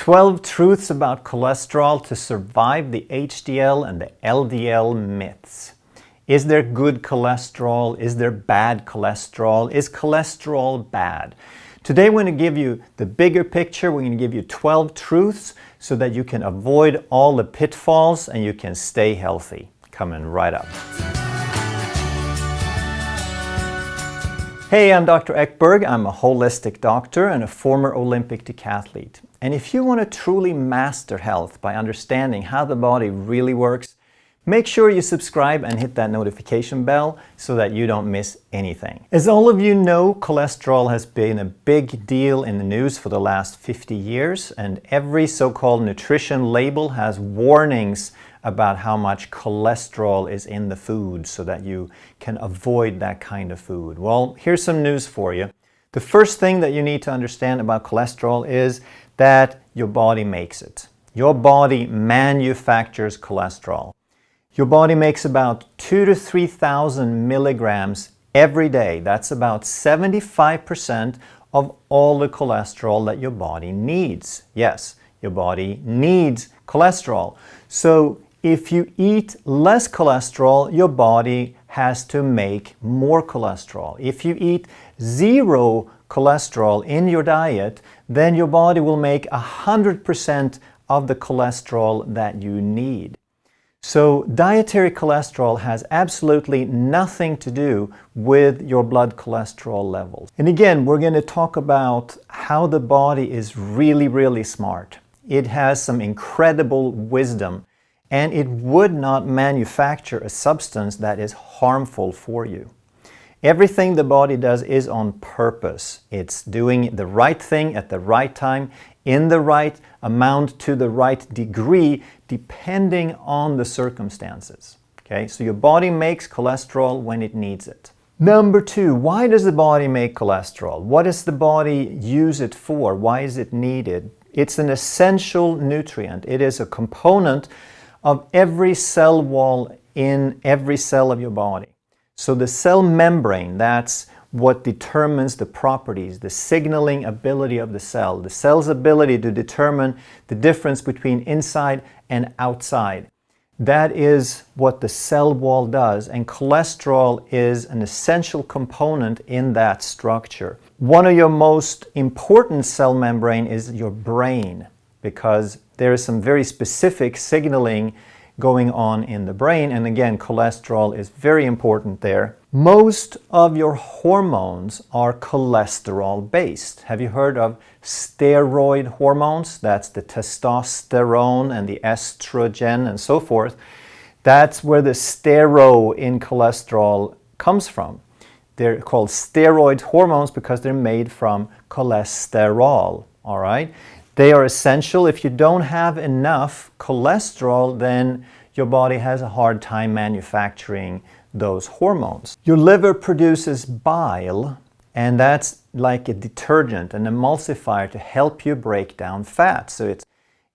12 truths about cholesterol to survive the HDL and the LDL myths. Is there good cholesterol? Is there bad cholesterol? Is cholesterol bad? Today we're going to give you the bigger picture. We're going to give you 12 truths so that you can avoid all the pitfalls and you can stay healthy. Coming right up. Hey, I'm Dr. Ekberg. I'm a holistic doctor and a former Olympic decathlete. And if you want to truly master health by understanding how the body really works, make sure you subscribe and hit that notification bell so that you don't miss anything. As all of you know, cholesterol has been a big deal in the news for the last 50 years, and every so-called nutrition label has warnings about how much cholesterol is in the food so that you can avoid that kind of food. Well, here's some news for you. The first thing that you need to understand about cholesterol is that your body makes it. Your body manufactures cholesterol. Your body makes about 2,000 to 3,000 milligrams every day. That's about 75% of all the cholesterol that your body needs. Yes, your body needs cholesterol. So if you eat less cholesterol, your body has to make more cholesterol. If you eat zero cholesterol in your diet, then your body will make 100% of the cholesterol that you need. So dietary cholesterol has absolutely nothing to do with your blood cholesterol levels. And again, we're going to talk about how the body is really smart. It has some incredible wisdom, and it would not manufacture a substance that is harmful for you. Everything the body does is on purpose. It's doing the right thing at the right time, in the right amount, to the right degree, depending on the circumstances. Okay, so your body makes cholesterol when it needs it. Number two, why does the body make cholesterol? What does the body use it for? Why is it needed? It's an essential nutrient. It is a component of every cell wall in every cell of your body. So the cell membrane, that's what determines the properties, the signaling ability of the cell's ability to determine the difference between inside and outside. That is what the cell wall does, and cholesterol is an essential component in that structure. One of your most important cell membrane is your brain, because there is some very specific signaling going on in the brain, and again, cholesterol is very important there. Most of your hormones are cholesterol based. Have you heard of steroid hormones? That's the testosterone and the estrogen and so forth. That's where the stero in cholesterol comes from. They're called steroid hormones because they're made from cholesterol, all right? They are essential. If you don't have enough cholesterol, then your body has a hard time manufacturing those hormones. Your liver produces bile, and that's like a detergent, an emulsifier to help you break down fat. So it's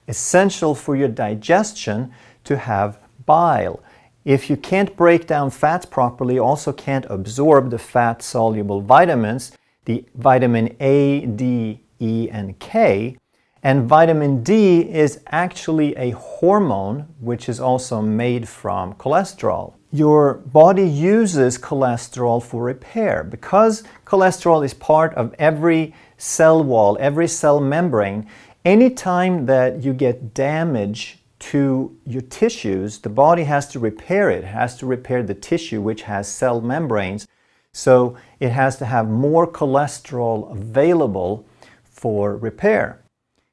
essential for your digestion to have bile. If you can't break down fats properly, you also can't absorb the fat-soluble vitamins, the vitamin A, D, E, and K. And vitamin D is actually a hormone which is also made from cholesterol. Your body uses cholesterol for repair. Because cholesterol is part of every cell wall, every cell membrane, anytime that you get damage to your tissues, the body has to repair it. It has to repair the tissue which has cell membranes. So it has to have more cholesterol available for repair.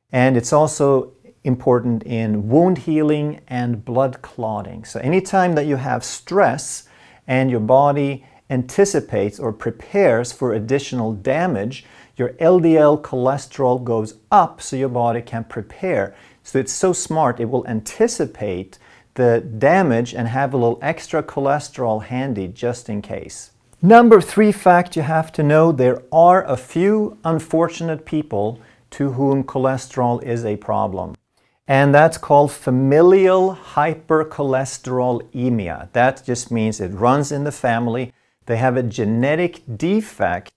And it's also important in wound healing and blood clotting. So anytime that you have stress and your body anticipates or prepares for additional damage, your LDL cholesterol goes up so your body can prepare. So it's so smart, it will anticipate the damage and have a little extra cholesterol handy just in case. Number three fact you have to know, there are a few unfortunate people to whom cholesterol is a problem. And that's called familial hypercholesterolemia. That just means it runs in the family. They have a genetic defect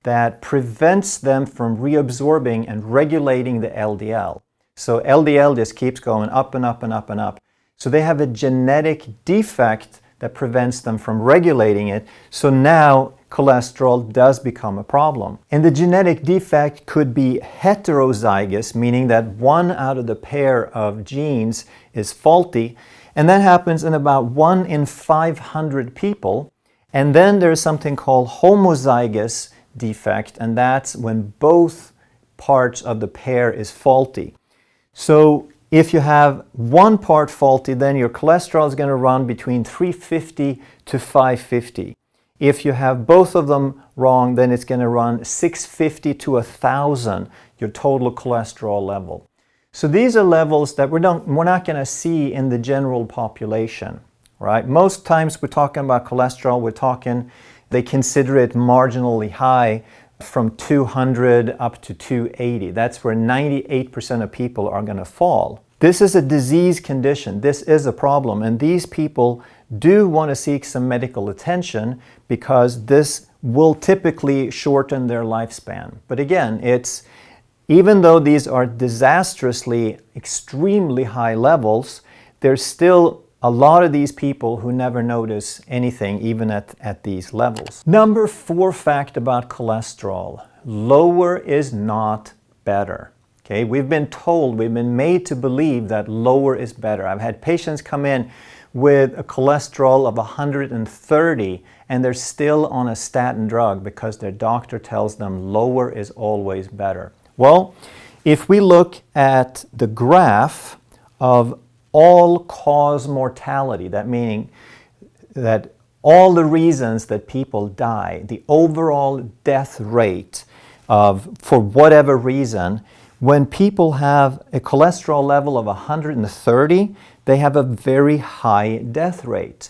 that prevents them from reabsorbing and regulating the LDL. So LDL just keeps going up and up and up and up. So they have a genetic defect that prevents them from regulating it. So now cholesterol does become a problem. And the genetic defect could be heterozygous, meaning that one out of the pair of genes is faulty. And that happens in about 1 in 500 people. And then there's something called homozygous defect, and that's when both parts of the pair is faulty. So if you have one part faulty, then your cholesterol is going to run between 350 to 550. If you have both of them wrong, then it's going to run 650 to 1,000, your total cholesterol level. So these are levels that we're not going to see in the general population, right? Most times we're talking about cholesterol, they consider it marginally high from 200 up to 280. That's where 98% of people are going to fall. This is a disease condition. This is a problem. And these people do want to seek some medical attention because this will typically shorten their lifespan. But again, even though these are disastrously, extremely high levels, there's still a lot of these people who never notice anything, even at these levels. Number 4 fact about cholesterol: lower is not better. Okay, we've been made to believe that lower is better. I've had patients come in with a cholesterol of 130 and they're still on a statin drug because their doctor tells them lower is always better. Well, if we look at the graph of all-cause mortality, that meaning that all the reasons that people die, the overall death rate for whatever reason, when people have a cholesterol level of 130, they have a very high death rate.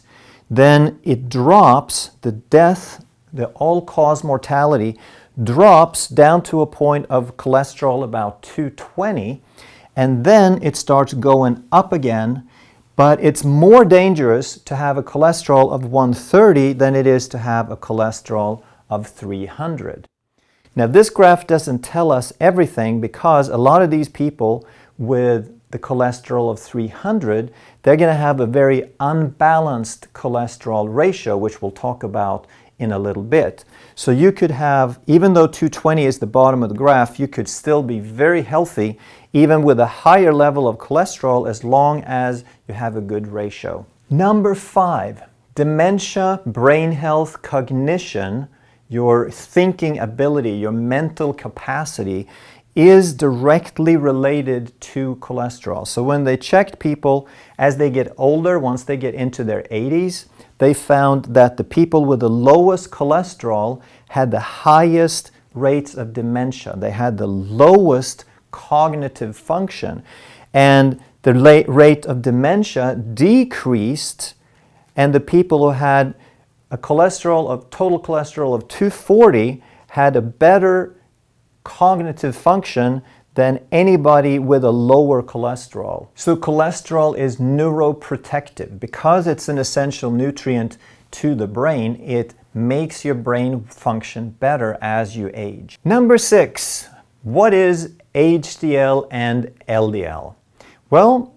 Then it drops, the all-cause mortality drops down to a point of cholesterol about 220, and then it starts going up again, but it's more dangerous to have a cholesterol of 130 than it is to have a cholesterol of 300. Now this graph doesn't tell us everything because a lot of these people with the cholesterol of 300, they're going to have a very unbalanced cholesterol ratio, which we'll talk about in a little bit. So you could have, even though 220 is the bottom of the graph, you could still be very healthy even with a higher level of cholesterol as long as you have a good ratio. Number 5, dementia, brain health, cognition, your thinking ability, your mental capacity is directly related to cholesterol. So when they checked people as they get older, once they get into their 80s, they found that the people with the lowest cholesterol had the highest rates of dementia. They had the lowest cognitive function. And the rate of dementia decreased, and the people who had a total cholesterol of 240 had a better cognitive function than anybody with a lower cholesterol. So cholesterol is neuroprotective. Because it's an essential nutrient to the brain, it makes your brain function better as you age. Number 6, what is HDL and LDL? Well,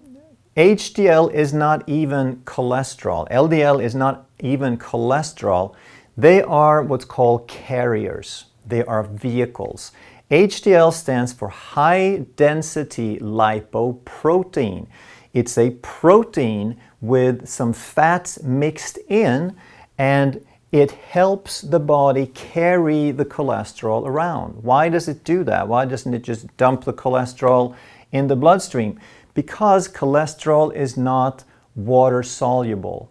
HDL is not even cholesterol. LDL is not even cholesterol. They are what's called carriers. They are vehicles. HDL stands for high density lipoprotein. It's a protein with some fats mixed in, and it helps the body carry the cholesterol around. Why does it do that? Why doesn't it just dump the cholesterol in the bloodstream? Because cholesterol is not water soluble.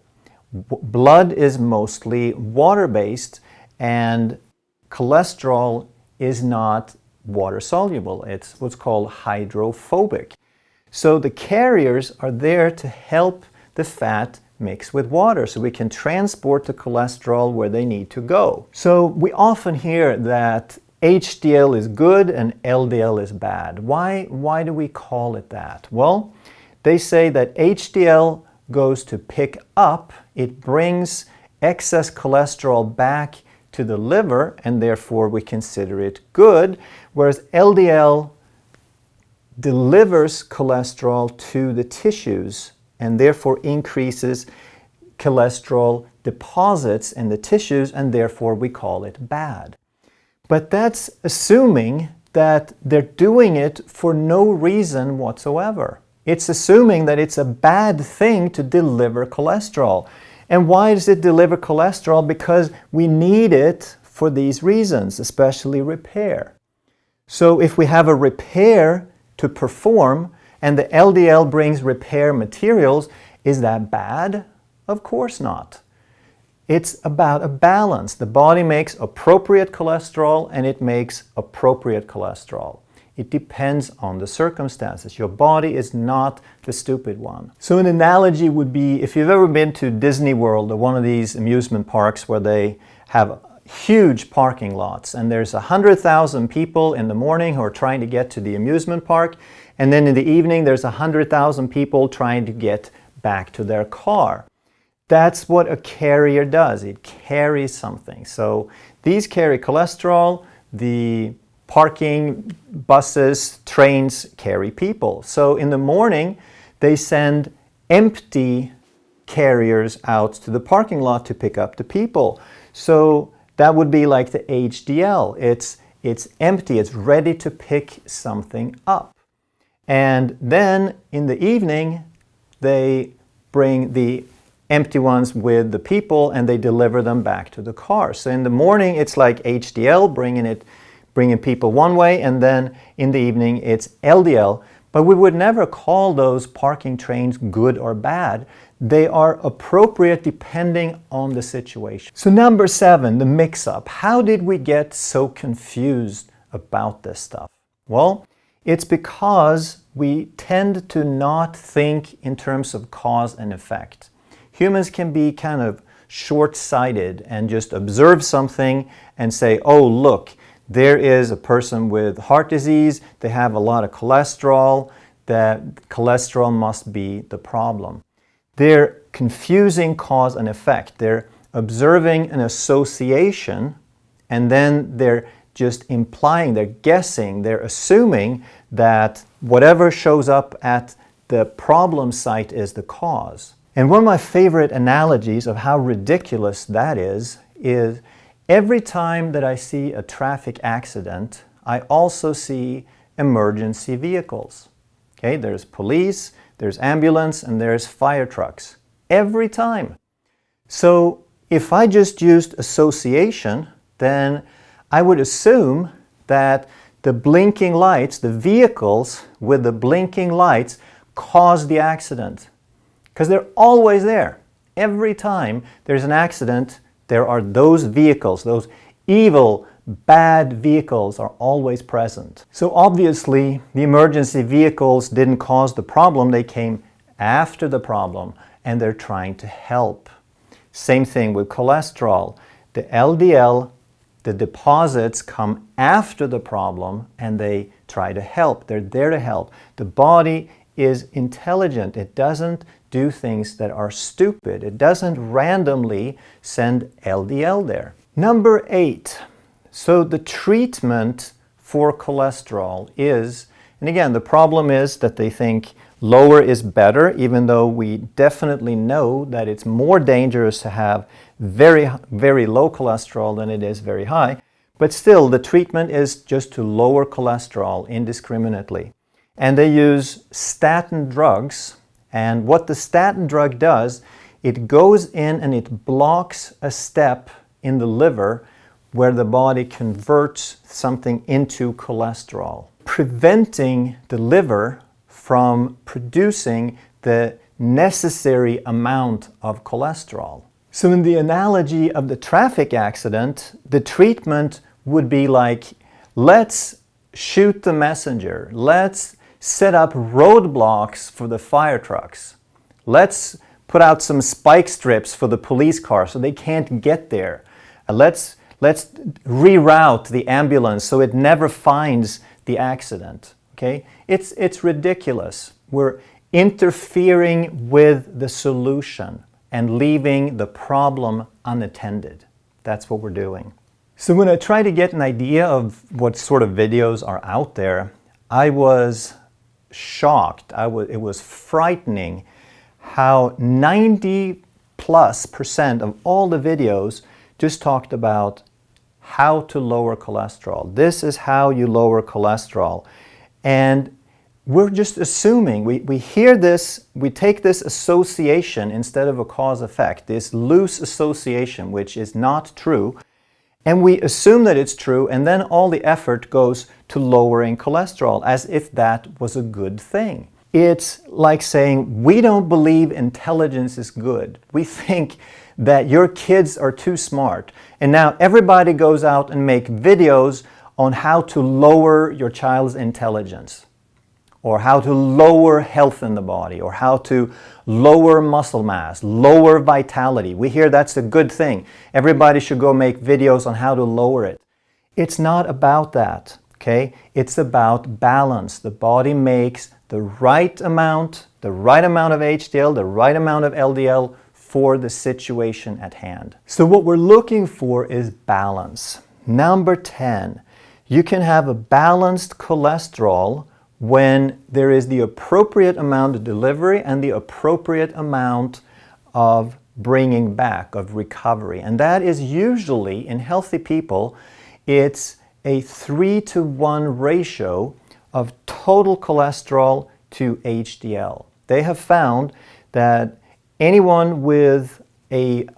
Blood is mostly water-based, and cholesterol is not water soluble. It's what's called hydrophobic. So the carriers are there to help the fat mix with water so we can transport the cholesterol where they need to go. So we often hear that HDL is good and LDL is bad. Why do we call it that? Well, they say that HDL goes to pick up, it brings excess cholesterol back to the liver, and therefore we consider it good, whereas LDL delivers cholesterol to the tissues and therefore increases cholesterol deposits in the tissues, and therefore we call it bad. But that's assuming that they're doing it for no reason whatsoever. It's assuming that it's a bad thing to deliver cholesterol. And why does it deliver cholesterol? Because we need it for these reasons, especially repair. So if we have a repair to perform and the LDL brings repair materials, is that bad? Of course not. It's about a balance. The body makes appropriate cholesterol and it makes appropriate cholesterol. It depends on the circumstances. Your body is not the stupid one. So an analogy would be, if you've ever been to Disney World or one of these amusement parks where they have huge parking lots and there's 100,000 people in the morning who are trying to get to the amusement park, and then in the evening there's 100,000 people trying to get back to their car. That's what a carrier does. It carries something. So these carry cholesterol, the parking buses, trains carry people. So in the morning, they send empty carriers out to the parking lot to pick up the people. So that would be like the HDL. It's empty, it's ready to pick something up. And then in the evening, they bring the empty ones with the people and they deliver them back to the car. So in the morning, it's like HDL bringing people one way, and then in the evening it's LDL. But we would never call those parking trains good or bad. They are appropriate depending on the situation. So number 7, the mix-up. How did we get so confused about this stuff? Well, it's because we tend to not think in terms of cause and effect. Humans can be kind of short-sighted and just observe something and say, oh, look, there is a person with heart disease, they have a lot of cholesterol, that cholesterol must be the problem. They're confusing cause and effect. They're observing an association and then they're just implying, they're guessing, they're assuming that whatever shows up at the problem site is the cause. And one of my favorite analogies of how ridiculous that is every time that I see a traffic accident, I also see emergency vehicles. Okay, there's police, there's ambulance, and there's fire trucks. Every time. So if I just used association, then I would assume that the blinking lights, the vehicles with the blinking lights, caused the accident. Because they're always there. Every time there's an accident, there are those vehicles, those evil, bad vehicles are always present. So obviously, the emergency vehicles didn't cause the problem, they came after the problem, and they're trying to help. Same thing with cholesterol. The LDL, the deposits come after the problem, and they try to help. They're there to help. The body is intelligent. It doesn't do things that are stupid. It doesn't randomly send LDL there. Number 8. So the treatment for cholesterol is, and again, the problem is that they think lower is better, even though we definitely know that it's more dangerous to have very, very low cholesterol than it is very high. But still, the treatment is just to lower cholesterol indiscriminately. And they use statin drugs. And what the statin drug does, it goes in and it blocks a step in the liver where the body converts something into cholesterol, preventing the liver from producing the necessary amount of cholesterol. So in the analogy of the traffic accident, the treatment would be like, let's shoot the messenger, let's set up roadblocks for the fire trucks, let's put out some spike strips for the police car so they can't get there, let's reroute the ambulance so it never finds the accident. Okay? It's ridiculous. We're interfering with the solution and leaving the problem unattended. That's what we're doing. So when I try to get an idea of what sort of videos are out there, I was shocked. It was frightening how 90+% of all the videos just talked about how to lower cholesterol. This is how you lower cholesterol. And we're just assuming, we hear this, we take this association instead of a cause-effect, this loose association, which is not true, and we assume that it's true, and then all the effort goes to lowering cholesterol, as if that was a good thing. It's like saying, we don't believe intelligence is good. We think that your kids are too smart, and now everybody goes out and make videos on how to lower your child's intelligence, or how to lower health in the body, or how to lower muscle mass, lower vitality. We hear that's a good thing. Everybody should go make videos on how to lower it. It's not about that, okay? It's about balance. The body makes the right amount of HDL, the right amount of LDL for the situation at hand. So what we're looking for is balance. Number 10, you can have a balanced cholesterol when there is the appropriate amount of delivery and the appropriate amount of bringing back, of recovery. And that is usually, in healthy people, it's a 3-to-1 ratio of total cholesterol to HDL. They have found that anyone with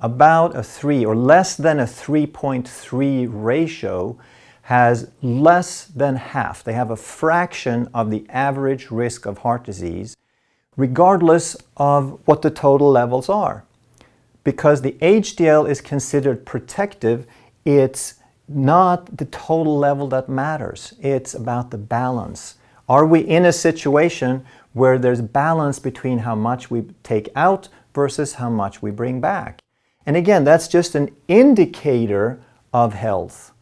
about a 3 or less than a 3.3 ratio has less than half. They have a fraction of the average risk of heart disease, regardless of what the total levels are. Because the HDL is considered protective, it's not the total level that matters. It's about the balance. Are we in a situation where there's balance between how much we take out versus how much we bring back? And again, that's just an indicator of health.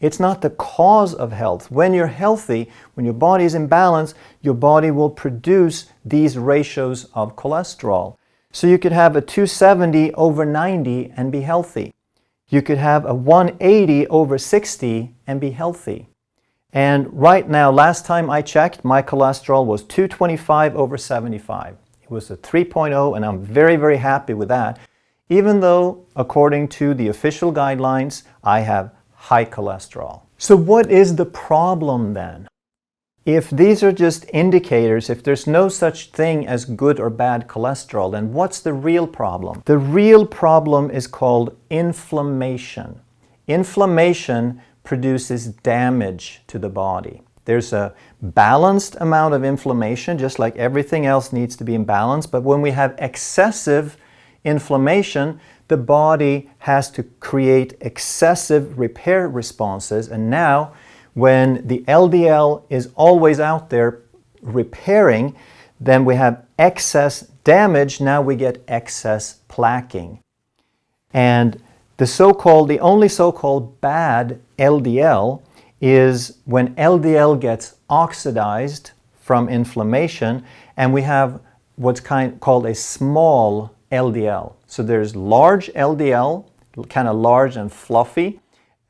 It's not the cause of health. When you're healthy, when your body is in balance, your body will produce these ratios of cholesterol. So you could have a 270 over 90 and be healthy. You could have a 180 over 60 and be healthy. And right now, last time I checked, my cholesterol was 225 over 75. It was a 3.0, and I'm very, very happy with that, even though, according to the official guidelines, I have high cholesterol. So what is the problem then? If these are just indicators, if there's no such thing as good or bad cholesterol, then what's the real problem? The real problem is called inflammation. Inflammation produces damage to the body. There's a balanced amount of inflammation, just like everything else needs to be in balance, but when we have excessive inflammation, the body has to create excessive repair responses, and now when the LDL is always out there repairing, then we have excess damage, now we get excess plaquing. And the only so-called bad LDL is when LDL gets oxidized from inflammation, and we have what's called a small LDL. So there's large LDL, kind of large and fluffy,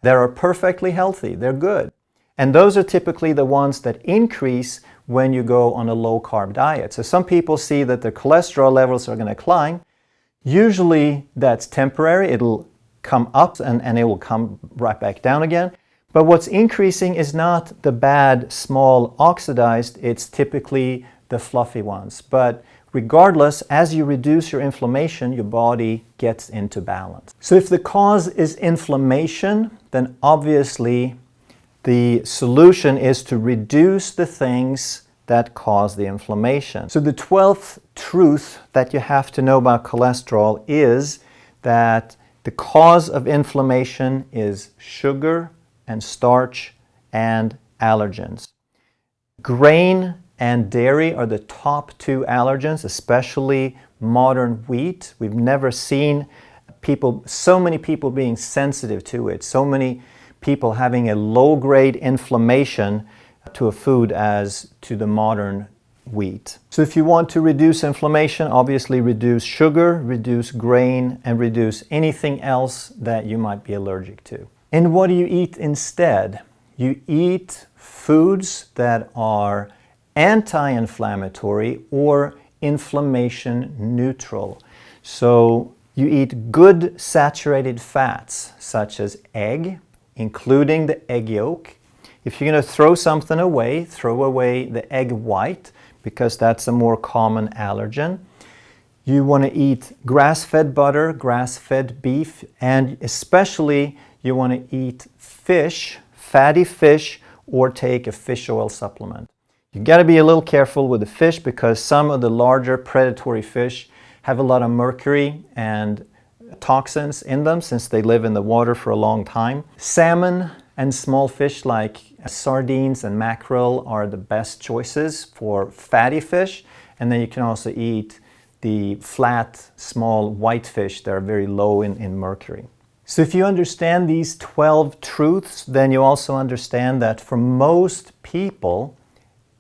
that are perfectly healthy, they're good. And those are typically the ones that increase when you go on a low-carb diet. So some people see that their cholesterol levels are going to climb. Usually that's temporary. It'll come up and it will come right back down again. But what's increasing is not the bad, small, oxidized. It's typically the fluffy ones. But regardless, as you reduce your inflammation, your body gets into balance. So if the cause is inflammation, then obviously the solution is to reduce the things that cause the inflammation. So the 12th truth that you have to know about cholesterol is that the cause of inflammation is sugar and starch and allergens. Grain and dairy are the top 2 allergens, especially modern wheat. We've never seen so many people being sensitive to it, so many people having a low-grade inflammation to a food as to the modern wheat. So if you want to reduce inflammation, obviously reduce sugar, reduce grain, and reduce anything else that you might be allergic to. And what do you eat instead? You eat foods that are anti-inflammatory or inflammation neutral. So you eat good saturated fats such as egg, including the egg yolk. If you're going to throw something away, throw away the egg white because that's a more common allergen. You want to eat grass-fed butter, grass-fed beef, and especially you want to eat fish, fatty fish, or take a fish oil supplement. You got to be a little careful with the fish because some of the larger predatory fish have a lot of mercury and toxins in them since they live in the water for a long time. Salmon and small fish like sardines and mackerel are the best choices for fatty fish, and then you can also eat the flat, small white fish that are very low in mercury. So if you understand these 12 truths, then you also understand that for most people,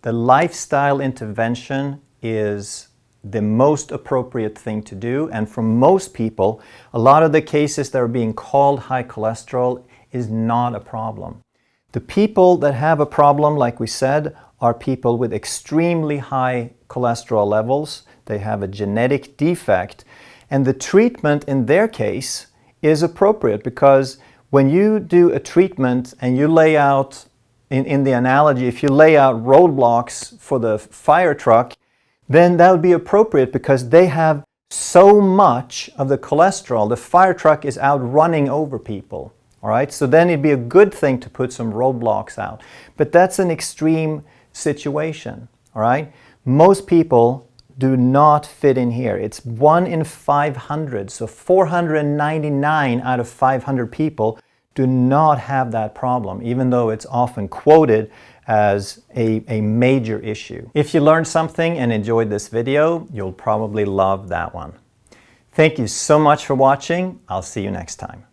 the lifestyle intervention is the most appropriate thing to do. And for most people, a lot of the cases that are being called high cholesterol is not a problem. The people that have a problem, like we said, are people with extremely high cholesterol levels. They have a genetic defect. And the treatment in their case is appropriate because when you do a treatment and you lay out, in the analogy, if you lay out roadblocks for the fire truck, then that would be appropriate because they have so much of the cholesterol. The fire truck is out running over people. All right, so then it'd be a good thing to put some roadblocks out. But that's an extreme situation. All right, most people do not fit in here. It's 1 in 500, so 499 out of 500 people do not have that problem, even though it's often quoted as a major issue. If you learned something and enjoyed this video, you'll probably love that one. Thank you so much for watching. I'll see you next time.